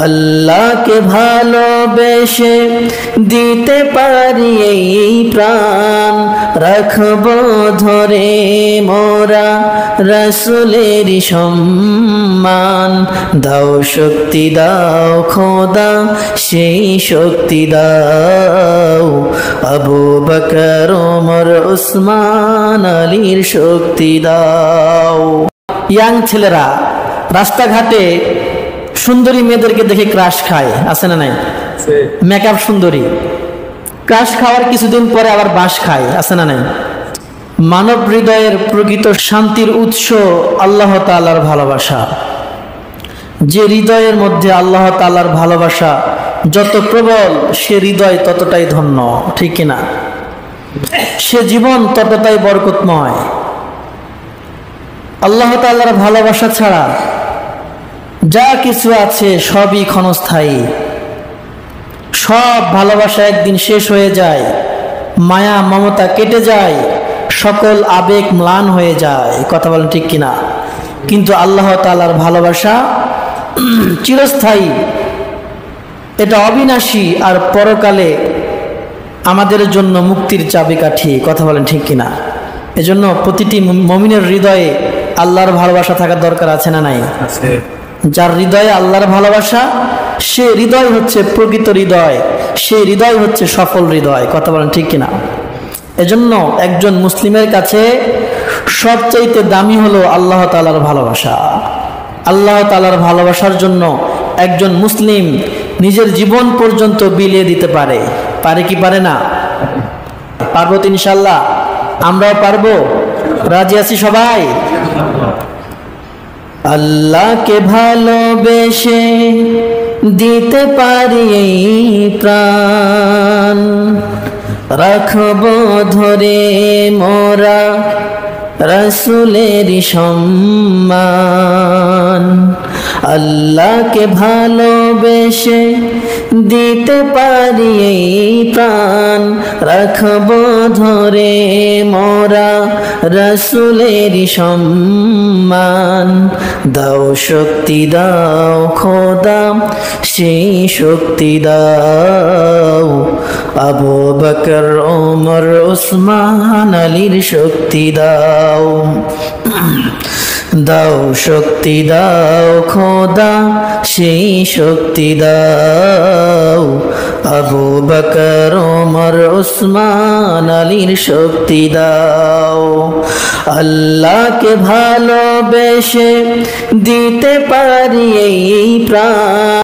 আল্লাহকে ভালোবেসে দিতে পারি এই প্রাণ, রাখব ধরে মোরা রাসূলের সম্মান। দাও শক্তি দাও খোদা সেই শক্তি দাও, আবু বকর ওমর উসমান আলীর শক্তি দাও। ইয়াং ছেলেরা রাস্তাঘাটে সুন্দরী মেয়েদেরকে দেখে ক্রাশ খায়, আছে না নাই? মেকআপ সুন্দরী ক্রাশ খাওয়ার কিছুদিন পরে আবার বাঁশ খায়, আছে না নাই? মানব হৃদয়ের প্রকৃত শান্তির উৎস আল্লাহ তাআলার ভালোবাসা। যে হৃদয়ের মধ্যে আল্লাহ তাআলার ভালোবাসা যত প্রবল, সে হৃদয় ততটাই ধন্য, ঠিক কিনা? সে জীবন ততটাই বরকতময়। আল্লাহ তাআলার ভালোবাসা ছাড়া যা কিছু আছে সবই ক্ষণস্থায়ী। সব ভালোবাসা একদিন শেষ হয়ে যায়, মায়া মমতা কেটে যায়, সকল আবেগ ম্লান হয়ে যায়, কথা বলেন ঠিক কিনা? কিন্তু আল্লাহ তাআলার ভালোবাসা চিরস্থায়ী, এটা অবিনাশী, আর পরকালে আমাদের জন্য মুক্তির চাবিকাঠি, কথা বলেন ঠিক কিনা? এজন্য প্রতিটি মুমিনের হৃদয়ে আল্লাহর ভালোবাসা থাকার দরকার, আছে না নাই? যার হৃদয়ে আল্লাহর ভালোবাসা, সে হৃদয় হচ্ছে প্রকৃত হৃদয়, সে হৃদয় হচ্ছে সফল হৃদয়, কথা বলেন ঠিক কিনা? এজন্য একজন মুসলিমের কাছে সবচাইতে দামি হলো আল্লাহ তাআলার ভালোবাসা। আল্লাহ তাআলার ভালোবাসার জন্য একজন মুসলিম নিজের জীবন পর্যন্ত বিলিয়ে দিতে পারে, পারে কি পারে না? পারবো তো ইনশাআল্লাহ, আমরাও পারবো, রাজি আছি সবাই? আল্লাহকে ভালোবেসে দিতে পারি এই প্রাণ, রাখব ধরে মোরা রাসূলের সম্মান। আল্লাহকে ভালোবেসে দিতে পারি এই প্রাণ, রাখব ধরে মোরা রাসূলের সম্মান। দাও শক্তি দাও খোদা সেই শক্তি দাও, আবু বকর ওমর উসমান আলীর শক্তি দাও। দাও শক্তি দাও খোদা সেই শক্তি দাও, আবু বকর ওমর উসমান আলীর শক্তি দাও। আল্লাহকে ভালোবেসে দিতে পারি এই প্রাণ।